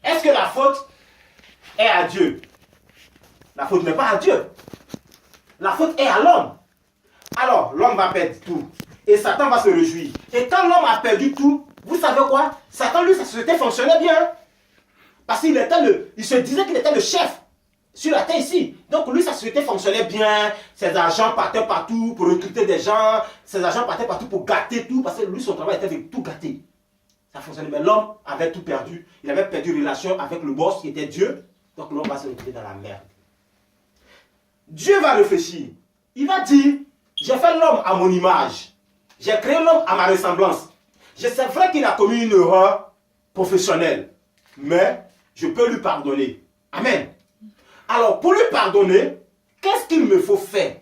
Est-ce que la faute est à Dieu? La faute n'est pas à Dieu. La faute est à l'homme. Alors, l'homme va perdre tout. Et Satan va se réjouir. Et quand l'homme a perdu tout, vous savez quoi? Satan, lui, sa société fonctionnait bien. Parce qu'il se disait qu'il était le chef sur la terre ici. Donc lui, sa société fonctionnait bien. Ses agents partaient partout pour recruter des gens. Ses agents partaient partout pour gâter tout. Parce que lui, son travail était de tout gâter. Ça fonctionnait. Mais l'homme avait tout perdu. Il avait perdu relation avec le boss qui était Dieu. Donc l'homme va se retrouver dans la merde. Dieu va réfléchir. Il va dire, j'ai fait l'homme à mon image. J'ai créé l'homme à ma ressemblance. C'est vrai qu'il a commis une erreur professionnelle. Mais je peux lui pardonner. Amen. Alors, pour lui pardonner, qu'est-ce qu'il me faut faire?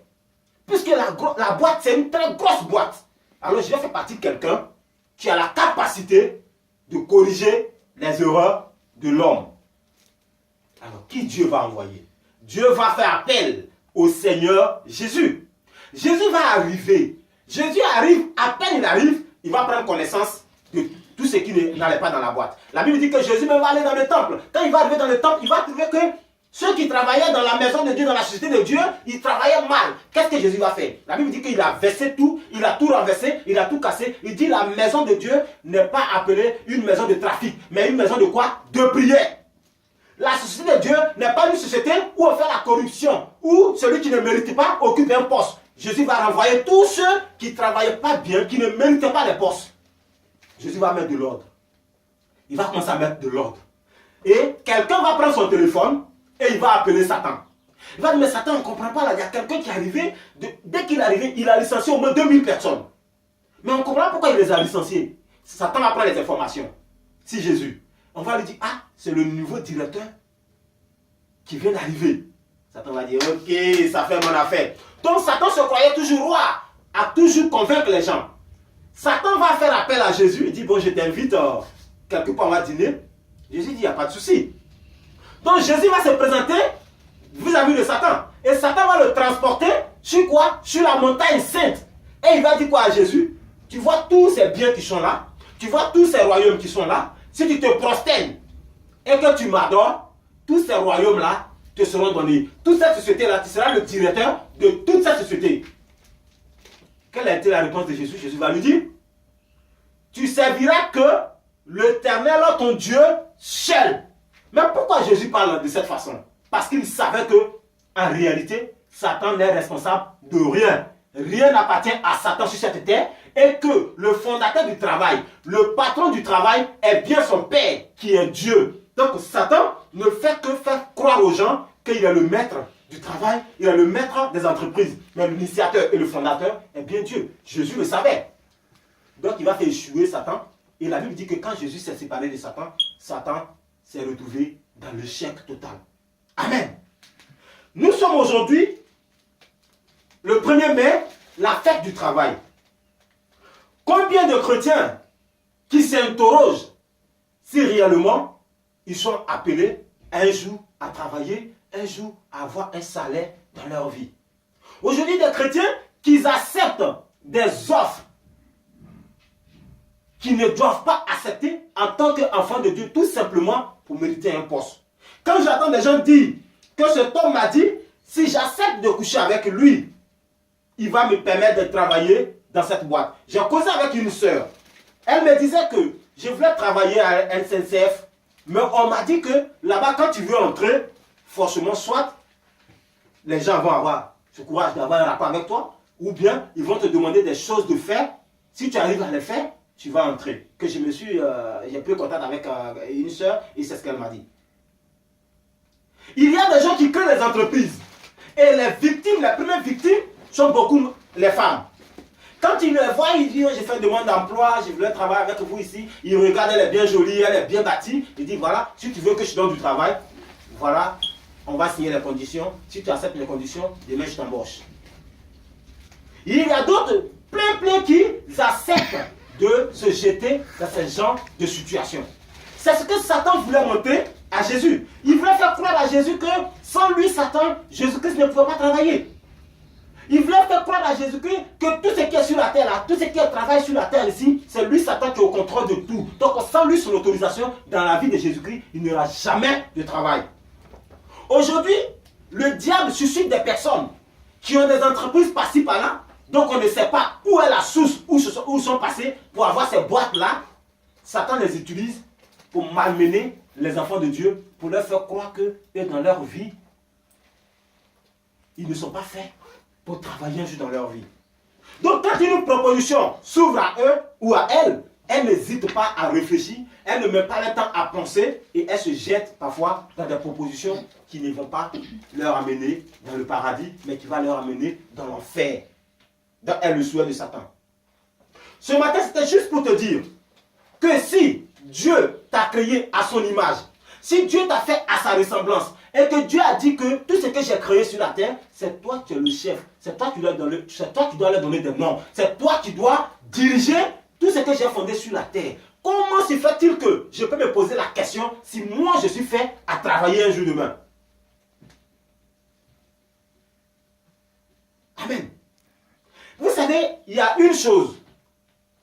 Puisque la boîte, c'est une très grosse boîte. Alors, je vais faire partie de quelqu'un qui a la capacité de corriger les erreurs de l'homme. Alors, qui Dieu va envoyer? Dieu va faire appel au Seigneur Jésus. Jésus va arriver. Jésus arrive, à peine il arrive, il va prendre connaissance de tout ce qui n'allait pas dans la boîte. La Bible dit que Jésus même va aller dans le temple. Quand il va arriver dans le temple, il va trouver que ceux qui travaillaient dans la maison de Dieu, dans la société de Dieu, ils travaillaient mal. Qu'est-ce que Jésus va faire? La Bible dit qu'il a versé tout, il a tout renversé, il a tout cassé. Il dit la maison de Dieu n'est pas appelée une maison de trafic, mais une maison de quoi? De prière. La société de Dieu n'est pas une société où on fait la corruption, où celui qui ne mérite pas occupe un poste. Jésus va renvoyer tous ceux qui ne travaillaient pas bien, qui ne méritaient pas les postes. Jésus va mettre de l'ordre. Il va commencer à mettre de l'ordre. Et quelqu'un va prendre son téléphone et il va appeler Satan. Il va dire, mais Satan, on ne comprend pas là. Il y a quelqu'un qui est arrivé. Dès qu'il est arrivé, il a licencié au moins 2000 personnes. Mais on ne comprend pas pourquoi il les a licenciés. Satan va prendre les informations. Si Jésus, on va lui dire, ah, c'est le nouveau directeur qui vient d'arriver. Satan va dire, ok, ça fait mon affaire. Donc Satan se croyait toujours roi, à toujours convaincre les gens. Satan va faire appel à Jésus. Il dit, bon, je t'invite quelque part, on va dîner. Jésus dit, il n'y a pas de souci. Donc Jésus va se présenter vis-à-vis de Satan. Et Satan va le transporter sur quoi? Sur la montagne sainte. Et il va dire quoi à Jésus? Tu vois tous ces biens qui sont là. Tu vois tous ces royaumes qui sont là. Si tu te prosternes et que tu m'adores, tous ces royaumes-là te seront donnés. Toute cette société-là, tu seras le directeur de toute cette société. Quelle a été la réponse de Jésus? Jésus va lui dire, tu serviras que l'Éternel, ton Dieu, seul. Mais pourquoi Jésus parle de cette façon? Parce qu'il savait que, en réalité, Satan n'est responsable de rien. Rien n'appartient à Satan sur cette terre et que le fondateur du travail, le patron du travail est bien son Père qui est Dieu. Donc Satan ne fait que faire croire aux gens qu'il est le maître du travail, il est le maître des entreprises. Mais l'initiateur et le fondateur est bien Dieu. Jésus le savait. Donc il va faire échouer Satan. Et la Bible dit que quand Jésus s'est séparé de Satan, Satan s'est retrouvé dans l'échec total. Amen. Nous sommes aujourd'hui, le 1er mai, la fête du travail. Combien de chrétiens qui s'interrogent si réellement ils sont appelés un jour à travailler, un jour à avoir un salaire dans leur vie? Aujourd'hui, des chrétiens qui acceptent des offres qu'ils ne doivent pas accepter en tant qu'enfants de Dieu, tout simplement pour mériter un poste. Quand j'entends des gens dire que cet homme m'a dit, si j'accepte de coucher avec lui, il va me permettre de travailler dans cette boîte. J'ai causé avec une sœur. Elle me disait que je voulais travailler à SNCF, mais on m'a dit que là-bas, quand tu veux entrer, forcément, soit les gens vont avoir ce courage d'avoir un rapport avec toi, ou bien ils vont te demander des choses de faire. Si tu arrives à les faire, tu vas entrer. Que je me suis, j'ai pris contact avec une sœur et c'est ce qu'elle m'a dit. Il y a des gens qui créent les entreprises. Et les victimes, les premières victimes, sont beaucoup les femmes. Quand ils le voient, ils disent, j'ai fait une demande d'emploi, je voulais travailler avec vous ici. Ils regardent, elle est bien jolie, elle est bien bâtie. Ils disent, voilà, si tu veux que je donne du travail, voilà, on va signer les conditions. Si tu acceptes les conditions, demain je t'embauche. Il y a d'autres, plein qui acceptent de se jeter dans ce genre de situation. C'est ce que Satan voulait montrer à Jésus. Il voulait faire croire à Jésus que sans lui, Satan, Jésus-Christ ne pouvait pas travailler. Il voulait faire croire à Jésus-Christ que tout ce qui est sur la terre là, tout ce qui travaille sur la terre ici, c'est lui Satan qui est au contrôle de tout. Donc sans lui son autorisation, dans la vie de Jésus-Christ, il n'y aura jamais de travail. Aujourd'hui, le diable suscite des personnes qui ont des entreprises par-ci par-là, donc on ne sait pas où est la source, où sont passés pour avoir ces boîtes-là. Satan les utilise pour malmener les enfants de Dieu, pour leur faire croire que dans leur vie, ils ne sont pas faits pour travailler un jour dans leur vie. Donc quand une proposition s'ouvre à eux ou à elles, elles n'hésitent pas à réfléchir, elles ne mettent pas le temps à penser et elles se jettent parfois dans des propositions qui ne vont pas leur amener dans le paradis, mais qui vont leur amener dans l'enfer. Donc est le souhait de Satan. Ce matin, c'était juste pour te dire que si Dieu t'a créé à son image, si Dieu t'a fait à sa ressemblance, et que Dieu a dit que tout ce que j'ai créé sur la terre, c'est toi qui es le chef, c'est toi qui dois leur donner des noms, c'est toi qui dois diriger tout ce que j'ai fondé sur la terre. Comment se fait-il que je peux me poser la question si moi je suis fait à travailler un jour demain? Amen. Vous savez, il y a une chose,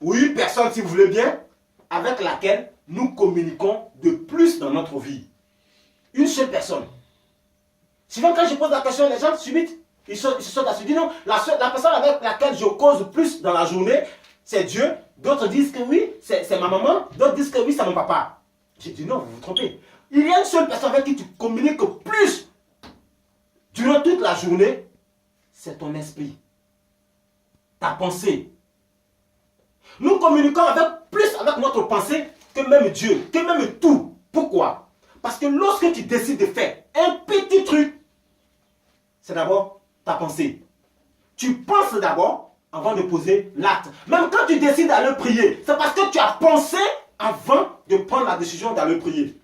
ou une personne si vous voulez bien, avec laquelle nous communiquons de plus dans notre vie. Une seule personne. Souvent quand je pose la question, les gens subit, ils se sont assis, non, la personne avec laquelle je cause plus dans la journée, c'est Dieu. D'autres disent que oui, c'est ma maman. D'autres disent que oui, c'est mon papa. J'ai dit non, vous vous trompez. Il y a une seule personne avec qui tu communiques plus durant toute la journée, c'est ton esprit. Ta pensée. Nous communiquons plus avec notre pensée que même Dieu, que même tout. Pourquoi? Parce que lorsque tu décides de faire un petit truc, c'est d'abord ta pensée. Tu penses d'abord avant de poser l'acte. Même quand tu décides d'aller prier, c'est parce que tu as pensé avant de prendre la décision d'aller prier.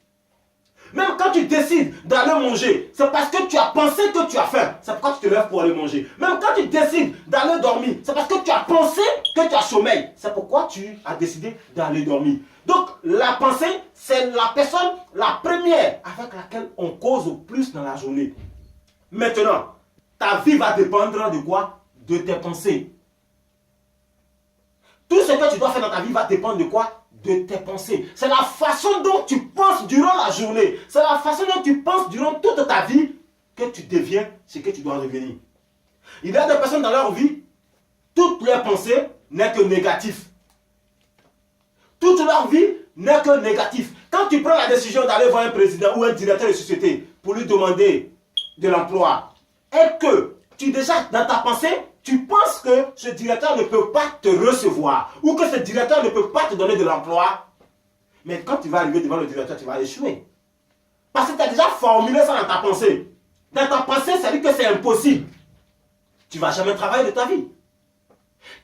Même quand tu décides d'aller manger, c'est parce que tu as pensé que tu as faim. C'est pourquoi tu te lèves pour aller manger. Même quand tu décides d'aller dormir, c'est parce que tu as pensé que tu as sommeil. C'est pourquoi tu as décidé d'aller dormir. Donc la pensée, c'est la personne, la première avec laquelle on cause plus dans la journée. Maintenant, ta vie va dépendre de quoi? De tes pensées. Tout ce que tu dois faire dans ta vie va dépendre de quoi? De tes pensées. C'est la façon dont tu penses durant la journée. C'est la façon dont tu penses durant toute ta vie que tu deviens ce que tu dois devenir. Il y a des personnes dans leur vie, toutes leurs pensées n'est que négatif. Toute leur vie n'est que négatif. Quand tu prends la décision d'aller voir un président ou un directeur de société pour lui demander de l'emploi, et que tu déjà dans ta pensée, tu penses que ce directeur ne peut pas te recevoir ou que ce directeur ne peut pas te donner de l'emploi, mais quand tu vas arriver devant le directeur, tu vas échouer. Parce que tu as déjà formulé ça dans ta pensée. Dans ta pensée, ça dit que c'est impossible. Tu ne vas jamais travailler de ta vie.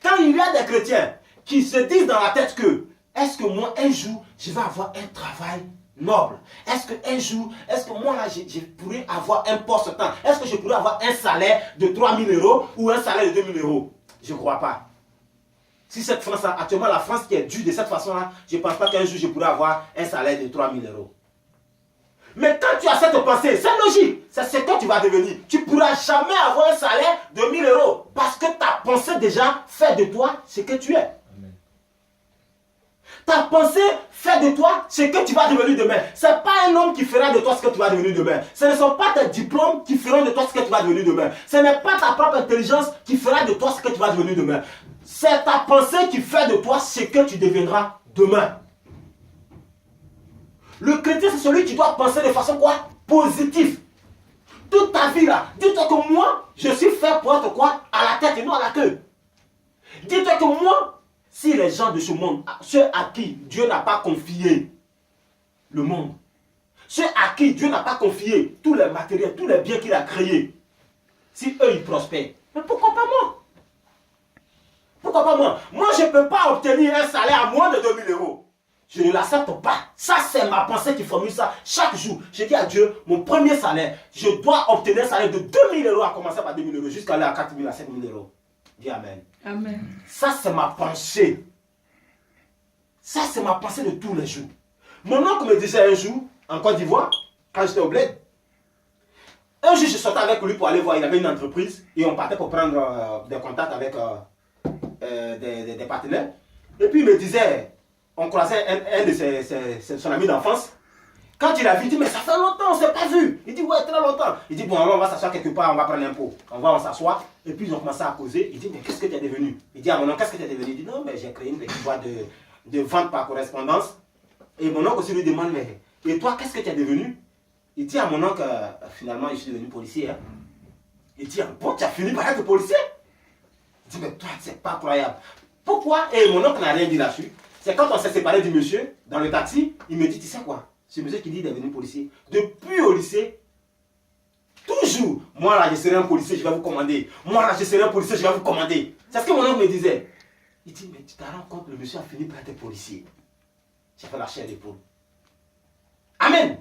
Quand il y a des chrétiens qui se disent dans la tête que est-ce que moi un jour je vais avoir un travail noble? Est-ce qu'un jour, est-ce que moi là je pourrais avoir un poste temps? Est-ce que je pourrais avoir un salaire de 3 000 € ou un salaire de 2 000 €? Je ne crois pas. Si cette France, actuellement la France qui est due de cette façon-là, je ne pense pas qu'un jour je pourrais avoir un salaire de 3 000 €. Mais quand tu as cette pensée, c'est logique, c'est ce que tu vas devenir. Tu ne pourras jamais avoir un salaire de 1 000 € parce que ta pensée déjà fait de toi ce que tu es. Ta pensée fait de toi ce que tu vas devenir demain. Ce n'est pas un homme qui fera de toi ce que tu vas devenir demain. Ce ne sont pas tes diplômes qui feront de toi ce que tu vas devenir demain. Ce n'est pas ta propre intelligence qui fera de toi ce que tu vas devenir demain. C'est ta pensée qui fait de toi ce que tu deviendras demain. Le chrétien, c'est celui qui doit penser de façon quoi? Positive. Toute ta vie là, dis-toi que moi, je suis fait pour être quoi? À la tête et non à la queue. Dis-toi que moi, si les gens de ce monde, ceux à qui Dieu n'a pas confié le monde, ceux à qui Dieu n'a pas confié tous les matériels, tous les biens qu'il a créés, si eux ils prospèrent, mais pourquoi pas moi? Pourquoi pas moi? Moi je ne peux pas obtenir un salaire à moins de 2 000 €. Je ne l'accepte pas. Ça c'est ma pensée qui formule ça chaque jour. Je dis à Dieu, mon premier salaire, je dois obtenir un salaire de 2 000 € à commencer par 2 000 € jusqu'à aller à 4 000 à 5 000 €. Dis Amen. Amen. Ça, c'est ma pensée. Ça, c'est ma pensée de tous les jours. Mon oncle me disait un jour, en Côte d'Ivoire, quand j'étais au bled, Un jour, je sortais avec lui pour aller voir, il avait une entreprise et on partait pour prendre des contacts avec des partenaires. Et puis il me disait, on croisait un de son ami d'enfance. Quand il a vu, il dit, mais ça fait longtemps, on ne s'est pas vu. Il dit, ouais, très longtemps. Il dit, bon, alors on va s'asseoir quelque part, on va prendre un pot. On s'asseoir. Et puis ils ont commencé à causer. Il dit, mais qu'est-ce que tu es devenu? Il dit, ah mon oncle, qu'est-ce que tu es devenu? Il dit, non, mais j'ai créé une petite boîte de vente par correspondance. Et mon oncle aussi lui demande, mais et toi, qu'est-ce que tu es devenu? Il dit à mon oncle, finalement, je suis devenu policier. Hein. Il dit, ah bon, tu as fini par être policier? Il dit, mais toi, c'est pas croyable. Pourquoi? Et mon oncle n'a rien dit là-dessus. C'est quand on s'est séparé du monsieur, dans le taxi, il me dit, tu sais quoi? Ce monsieur qui dit qu'il est devenu policier, depuis au lycée, toujours, moi là, je serai un policier, je vais vous commander. Moi là, je serai un policier, je vais vous commander. C'est ce que mon oncle me disait. Il dit, mais tu te rends compte, le monsieur a fini par être policier. J'ai fait la chair d'épaule. Amen.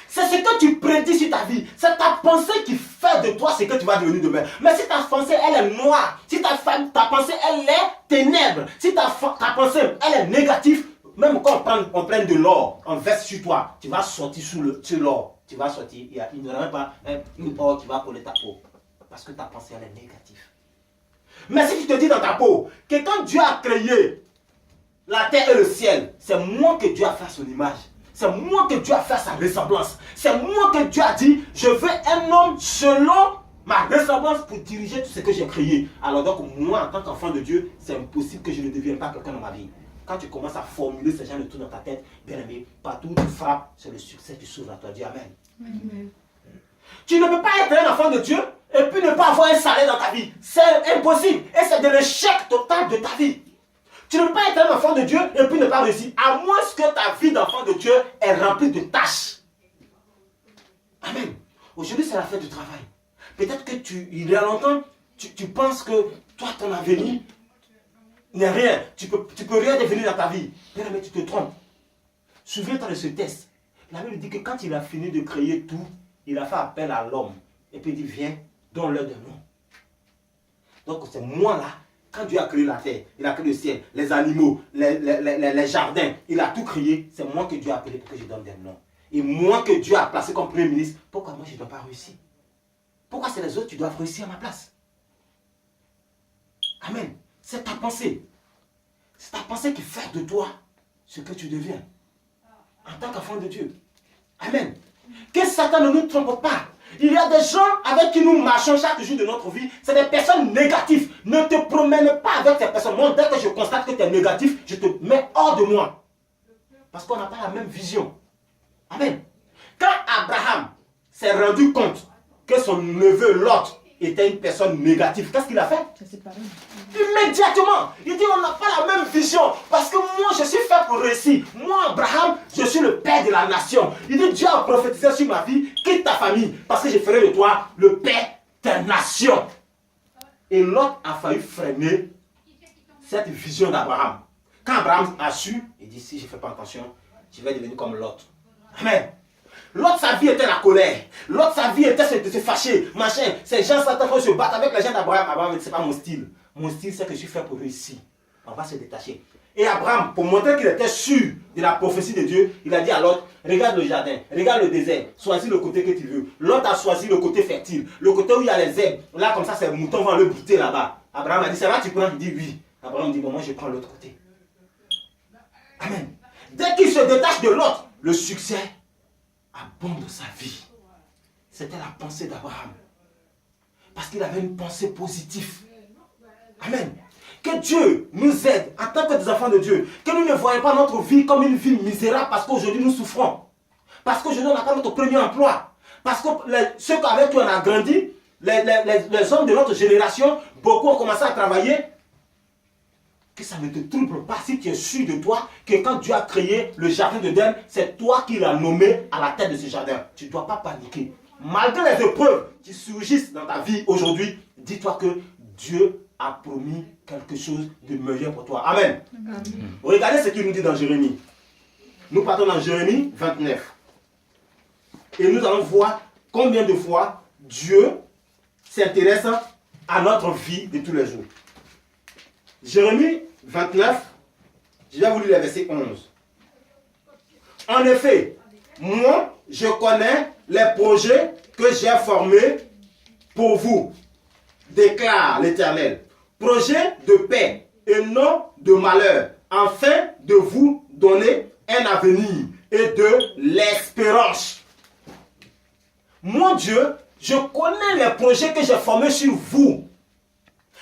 C'est ce que tu prédis sur ta vie. C'est ta pensée qui fait de toi ce que tu vas devenir demain. Mais si ta pensée, elle est noire, si ta pensée, elle est ténèbre, si ta pensée, elle est négative, même quand on prend de l'or, on verse sur toi, tu vas sortir sur l'or. Tu vas sortir, il n'y aura même pas une or qui va coller ta peau. Parce que ta pensée, elle est négative. Mais si tu te dis dans ta peau que quand Dieu a créé la terre et le ciel, c'est moi que Dieu a fait à son image. C'est moi que Dieu a fait à sa ressemblance. C'est moi que Dieu a dit, je veux un homme selon ma ressemblance pour diriger tout ce que j'ai créé. Alors donc, moi, en tant qu'enfant de Dieu, c'est impossible que je ne devienne pas quelqu'un dans ma vie. Quand tu commences à formuler ce genre de tout dans ta tête, bien aimé, partout où tu frappes, c'est le succès qui s'ouvre à toi. Dis Amen. Amen. Tu ne peux pas être un enfant de Dieu et puis ne pas avoir un salaire dans ta vie. C'est impossible. Et c'est de l'échec total de ta vie. Tu ne peux pas être un enfant de Dieu et puis ne pas réussir. À moins que ta vie d'enfant de Dieu est remplie de tâches. Amen. Aujourd'hui, c'est la fête du travail. Peut-être que il y a longtemps, tu penses que toi, ton avenir n'est rien. Tu peux rien devenir dans ta vie. Mais tu te trompes. Souviens-toi de ce test. La Bible dit que quand il a fini de créer tout, il a fait appel à l'homme. Et puis il dit, viens, donne-leur de nom. Donc c'est moi là. Quand Dieu a créé la terre, il a créé le ciel, les animaux, les jardins, il a tout créé. C'est moi que Dieu a appelé pour que je donne des noms. Et moi que Dieu a placé comme premier ministre, pourquoi moi je ne dois pas réussir? Pourquoi c'est les autres qui doivent réussir à ma place? Amen. C'est ta pensée. C'est ta pensée qui fait de toi ce que tu deviens. En tant qu'enfant de Dieu. Amen. Que Satan ne nous trompe pas. Il y a des gens avec qui nous marchons chaque jour de notre vie. C'est des personnes négatives. Ne te promène pas avec ces personnes. Moi, dès que je constate que tu es négatif, je te mets hors de moi. Parce qu'on n'a pas la même vision. Amen. Quand Abraham s'est rendu compte que son neveu Lot était une personne négative, qu'est-ce qu'il a fait? Immédiatement, il dit on n'a pas la même vision. Parce que moi je suis fait pour réussir. Moi Abraham, je suis le père de la nation. Il dit Dieu a prophétisé sur ma vie, quitte ta famille, parce que je ferai de toi le père des nations. Et Lot a failli freiner cette vision d'Abraham. Quand Abraham a su, il dit si je ne fais pas attention, je vais devenir comme Lot. Amen. L'autre, sa vie était la colère. L'autre, sa vie était de se fâcher. Machin. Ces gens s'attendent se battre avec les gens d'Abraham. Abraham, ce n'est pas mon style. Mon style, c'est que je suis fait pour réussir. On va se détacher. Et Abraham, pour montrer qu'il était sûr de la prophétie de Dieu, il a dit à l'autre, regarde le jardin, regarde le désert, choisis le côté que tu veux. L'autre a choisi le côté fertile, le côté où il y a les herbes. Là, comme ça, ces moutons vont le buter là-bas. Abraham a dit, ça va, tu prends? Il dit oui. Abraham dit, bon, moi, je prends l'autre côté. Amen. Dès qu'il se détache de l'autre, le succès abonde sa vie. C'était la pensée d'Abraham. Parce qu'il avait une pensée positive. Amen. Que Dieu nous aide en tant que des enfants de Dieu. Que nous ne voyons pas notre vie comme une vie misérable parce qu'aujourd'hui nous souffrons. Parce qu'aujourd'hui on n'a pas notre premier emploi. Parce que ceux avec qui on a grandi, les hommes de notre génération, beaucoup ont commencé à travailler. Que ça ne te trouble pas si tu es sûr de toi que quand Dieu a créé le jardin d'Éden, c'est toi qui l'as nommé à la tête de ce jardin. Tu ne dois pas paniquer. Malgré les épreuves qui surgissent dans ta vie aujourd'hui, dis-toi que Dieu a promis quelque chose de meilleur pour toi. Amen. Amen. Regardez ce qu'il nous dit dans Jérémie. Nous partons dans Jérémie 29. Et nous allons voir combien de fois Dieu s'intéresse à notre vie de tous les jours. Jérémie 29, je vais vous lire le verset 11. En effet, moi, je connais les projets que j'ai formé pour vous, déclare l'Éternel. Projet de paix et non de malheur, afin de vous donner un avenir et de l'espérance. Mon Dieu, je connais les projets que j'ai formés sur vous.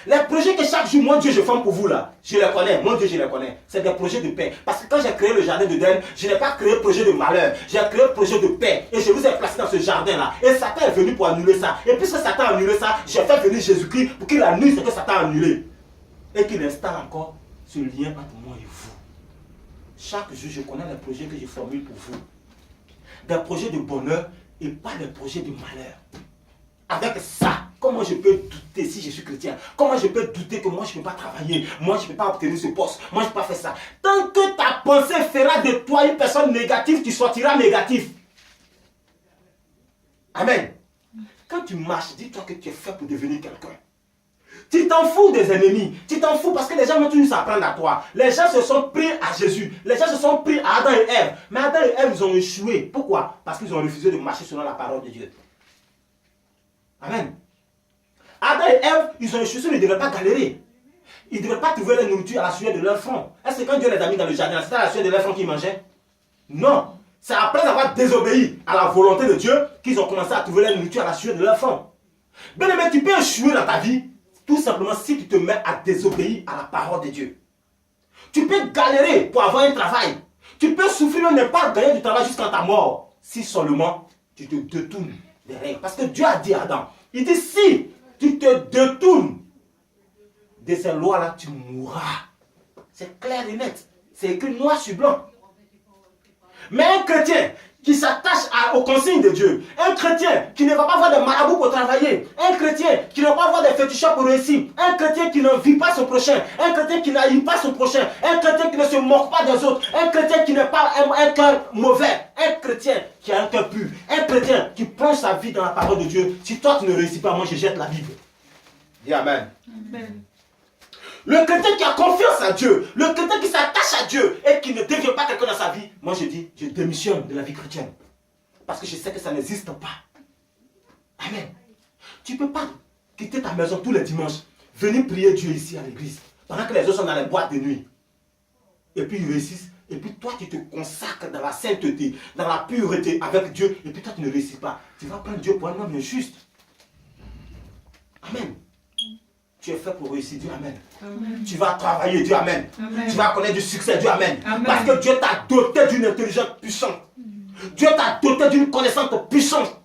Les projets que chaque jour, mon Dieu, je forme pour vous là, je les connais, mon Dieu, je les connais. C'est des projets de paix. Parce que quand j'ai créé le jardin de d'Éden, je n'ai pas créé projet de malheur, j'ai créé projet de paix. Et je vous ai placé dans ce jardin là. Et Satan est venu pour annuler ça. Et puisque Satan a annulé ça, j'ai fait venir Jésus-Christ pour qu'il annule ce que Satan a annulé. Et qu'il installe encore ce lien entre moi et vous. Chaque jour, je connais les projets que je formule pour vous. Des projets de bonheur et pas des projets de malheur. Avec ça, comment je peux douter si je suis chrétien? Comment je peux douter que moi je ne peux pas travailler? Moi je ne peux pas obtenir ce poste? Moi je ne peux pas faire ça? Tant que ta pensée fera de toi une personne négative, tu sortiras négatif. Amen. Quand tu marches, dis-toi que tu es fait pour devenir quelqu'un. Tu t'en fous des ennemis. Tu t'en fous parce que les gens vont toujours s'apprendre à toi. Les gens se sont pris à Jésus. Les gens se sont pris à Adam et Ève. Mais Adam et Ève, ils ont échoué. Pourquoi? Parce qu'ils ont refusé de marcher selon la parole de Dieu. Amen. Adam et Ève, ils ont échoué, ils ne devraient pas galérer. Ils ne devraient pas trouver la nourriture à la sueur de leur front. Est-ce que quand Dieu les a mis dans le jardin, c'était à la sueur de leur front qu'ils mangeaient? Non. C'est après avoir désobéi à la volonté de Dieu qu'ils ont commencé à trouver la nourriture à la sueur de leur front. Bien aimé, tu peux échouer dans ta vie, tout simplement si tu te mets à désobéir à la parole de Dieu. Tu peux galérer pour avoir un travail. Tu peux souffrir, ne pas gagner du travail jusqu'à ta mort. Si seulement tu te détournes des règles. Parce que Dieu a dit à Adam, il dit si tu te détournes de ces lois-là, tu mourras. C'est clair et net. C'est écrit noir sur blanc. Mais un chrétien qui s'attache aux consignes de Dieu, un chrétien qui ne va pas voir des marabouts pour travailler, un chrétien qui ne va pas voir des féticheurs pour réussir, un chrétien qui ne vit pas son prochain, un chrétien qui n'haït pas son prochain, un chrétien qui ne se moque pas des autres, un chrétien qui n'a pas un cœur mauvais, un chrétien qui a un cœur pur, un chrétien qui plonge sa vie dans la parole de Dieu. Si toi tu ne réussis pas, moi je jette la Bible. Dis Amen. Amen. Le chrétien qui a confiance en Dieu, le chrétien qui s'attache à Dieu et qui ne devient pas quelqu'un dans sa vie, moi je dis, je démissionne de la vie chrétienne. Parce que je sais que ça n'existe pas. Amen. Tu ne peux pas quitter ta maison tous les dimanches, venir prier Dieu ici à l'église, pendant que les autres sont dans les boîtes de nuit. Et puis ils réussissent. Et puis toi tu te consacres dans la sainteté, dans la pureté avec Dieu. Et puis toi tu ne réussis pas. Tu vas prendre Dieu pour un homme injuste. Amen. Tu es fait pour réussir, Dieu Amen. Amen. Tu vas travailler, Dieu Amen. Amen. Tu vas connaître du succès, Dieu Amen. Amen. Parce que Dieu t'a doté d'une intelligence puissante. Dieu t'a doté d'une connaissance puissante.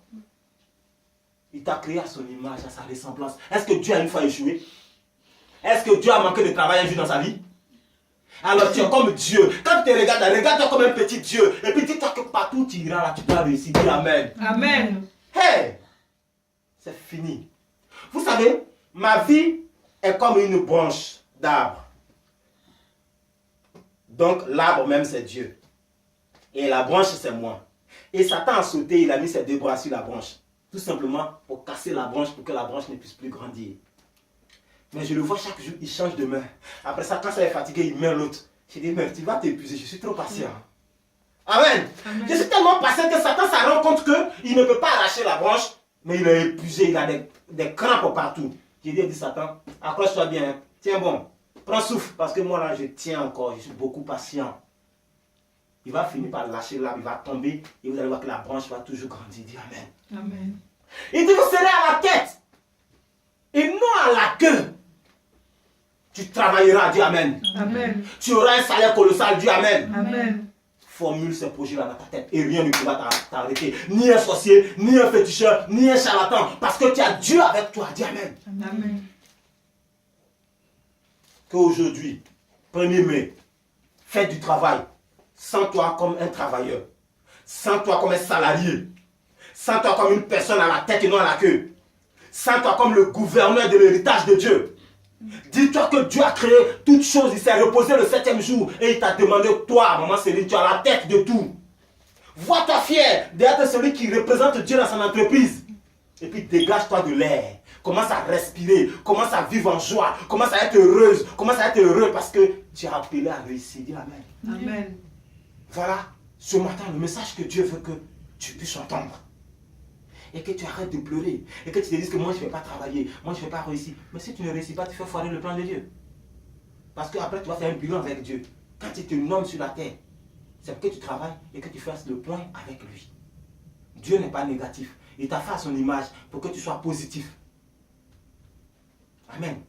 Il t'a créé à son image, à sa ressemblance. Est-ce que Dieu a une fois échoué? Est-ce que Dieu a manqué de travail un jour dans sa vie? Alors tu es comme Dieu. Quand tu te regardes, regarde-toi comme un petit Dieu. Et puis dis-toi que partout où tu iras, là, tu dois réussir. Dis Amen. Amen. Hey! C'est fini. Vous savez, ma vie est comme une branche d'arbre. Donc l'arbre même c'est Dieu. Et la branche c'est moi. Et Satan a sauté, il a mis ses deux bras sur la branche. Tout simplement pour casser la branche, pour que la branche ne puisse plus grandir. Mais je le vois chaque jour, il change de main. Après ça, quand ça est fatigué, il met l'autre. Je dis, mais tu vas t'épuiser, je suis trop patient. Amen. Amen. Je suis tellement patient que Satan se rend compte qu'il ne peut pas arracher la branche, mais il est épuisé, il a des crampes partout. J'ai dit, Satan, accroche-toi bien. Hein. Tiens bon, prends souffle, parce que moi là, je tiens encore, je suis beaucoup patient. Il va finir par lâcher l'arbre, il va tomber, et vous allez voir que la branche va toujours grandir. Dis Amen. Amen. Il dit, vous serez à la tête, et non à la queue. Tu travailleras, dis Amen. Amen. Tu auras un salaire colossal, dis Amen. Amen. Formule ces projets-là dans ta tête et rien ne pourra t'arrêter. Ni un sorcier, ni un féticheur, ni un charlatan. Parce que tu as Dieu avec toi. Dis Amen. Amen. Qu'aujourd'hui, 1er mai, fais du travail. Sens-toi comme un travailleur. Sens-toi comme un salarié. Sens-toi comme une personne à la tête et non à la queue. Sens-toi comme le gouverneur de l'héritage de Dieu. Dis-toi que Dieu a créé toutes choses, il s'est reposé le 7e jour et il t'a demandé, toi, maman Céline, tu as la tête de tout. Vois-toi fier d'être celui qui représente Dieu dans son entreprise. Et puis dégage-toi de l'air. Commence à respirer, commence à vivre en joie, commence à être heureuse, commence à être heureux parce que tu as appelé à réussir. Dis Amen. Amen. Voilà, ce matin, le message que Dieu veut que tu puisses entendre. et que tu arrêtes de pleurer et que tu te dises que moi je ne vais pas travailler, moi je ne vais pas réussir. Mais si tu ne réussis pas, tu fais foirer le plan de Dieu. Parce qu'après tu vas faire un bilan avec Dieu. Quand il te nomme sur la terre, c'est que tu travailles et que tu fasses le point avec lui. Dieu n'est pas négatif. Il t'a fait à son image pour que tu sois positif. Amen.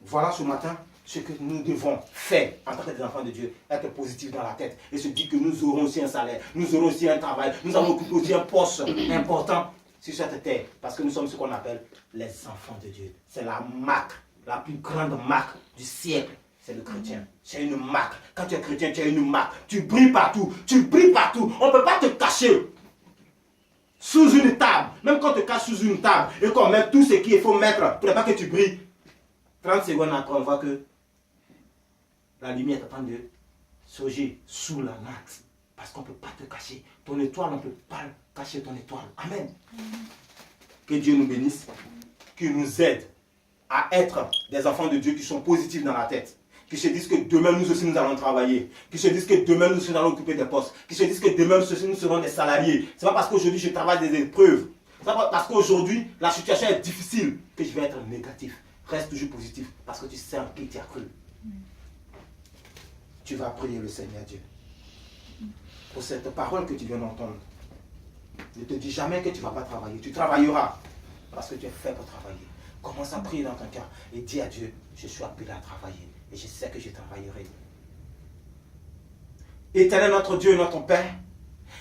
Voilà ce matin ce que nous devons faire en tant que des enfants de Dieu. Être positif dans la tête et se dire que nous aurons aussi un salaire, nous aurons aussi un travail, nous allons occuper aussi un poste important sur cette terre. Parce que nous sommes ce qu'on appelle les enfants de Dieu. C'est la marque, la plus grande marque du siècle. C'est le chrétien. C'est une marque. Quand tu es chrétien, tu as une marque. Tu brilles partout. Tu brilles partout. On ne peut pas te cacher sous une table. Même quand on te cache sous une table et qu'on met tout ce qu'il faut mettre pour ne pas que tu brilles. 30 secondes après, on voit que la lumière est en train de surgir sous la natte. Parce qu'on ne peut pas te cacher. Ton étoile, on ne peut pas cacher ton étoile. Amen. Que Dieu nous bénisse. Qu'il nous aide à être des enfants de Dieu qui sont positifs dans la tête. Qui se disent que demain nous aussi nous allons travailler. Qui se disent que demain nous aussi nous allons occuper des postes. Qui se disent que demain nous aussi nous serons des salariés. Ce n'est pas parce qu'aujourd'hui je travaille des épreuves. Ce n'est pas parce qu'aujourd'hui la situation est difficile que je vais être négatif. Reste toujours positif parce que tu sais en qui tu as cru. Tu vas prier le Seigneur Dieu pour cette parole que tu viens d'entendre. Ne te dis jamais que tu ne vas pas travailler. Tu travailleras parce que tu es fait pour travailler. Commence à prier dans ton cœur et dis à Dieu, je suis appelé à travailler et je sais que je travaillerai. Éternel notre Dieu et notre Père,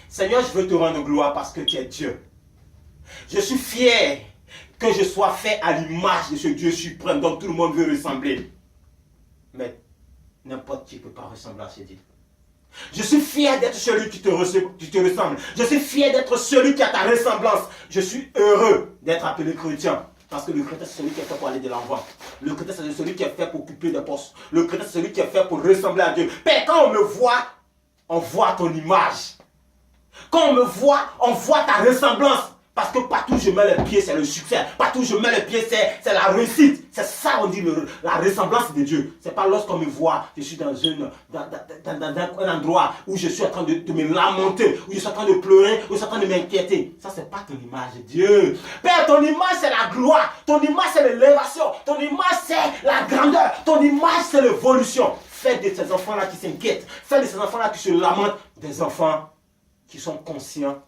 Seigneur, je veux te rendre gloire parce que tu es Dieu. Je suis fier que je sois fait à l'image de ce Dieu suprême dont tout le monde veut ressembler. Mais n'importe qui ne peut pas ressembler à ce Dieu. Je suis fier d'être celui qui te ressemble. Je suis fier d'être celui qui a ta ressemblance. Je suis heureux d'être appelé chrétien. Parce que le chrétien, c'est celui qui est fait pour aller de l'avant. Le chrétien, c'est celui qui est fait pour occuper des postes. Le chrétien, c'est celui qui est fait pour ressembler à Dieu. Père, quand on me voit, on voit ton image. Quand on me voit, on voit ta ressemblance. Parce que partout où je mets les pieds, c'est le succès. Partout où je mets les pieds, c'est la réussite. C'est ça, on dit, la ressemblance de Dieu. Ce n'est pas lorsqu'on me voit, je suis dans un endroit où je suis en train de me lamenter, où je suis en train de pleurer, où je suis en train de m'inquiéter. Ça, ce n'est pas ton image, Dieu. Père, ton image, c'est la gloire. Ton image, c'est l'élévation. Ton image, c'est la grandeur. Ton image, c'est l'évolution. Fais de ces enfants-là qui s'inquiètent. Fais de ces enfants-là qui se lamentent. Des enfants qui sont conscients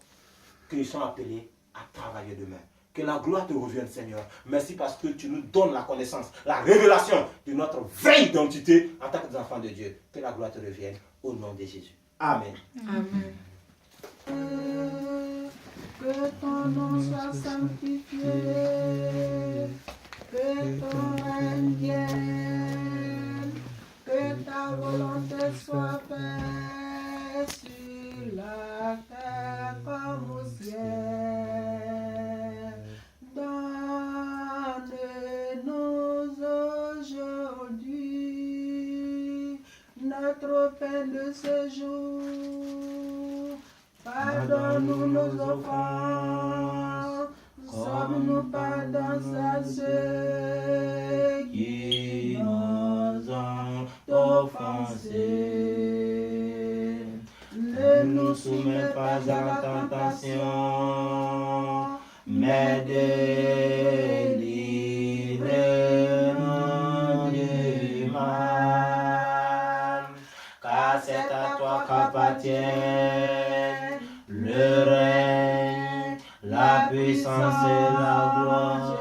qu'ils sont appelés à travailler demain. Que la gloire te revienne, Seigneur. Merci parce que tu nous donnes la connaissance, la révélation de notre vraie identité en tant qu'enfants de Dieu. Que la gloire te revienne au nom de Jésus. Amen. Amen. Que ton nom soit sanctifié, que ton règne vienne, que ta volonté soit faite sur la terre comme au ciel. Donne-nous aujourd'hui notre pain de ce jour. Pardonne-nous nos offenses, comme nous pardonnons à ceux qui nous ont offensés. Ne nous soumets pas à la tentation, mais délivre-nous du mal. Car c'est à toi qu'appartiennent le règne, la puissance et la gloire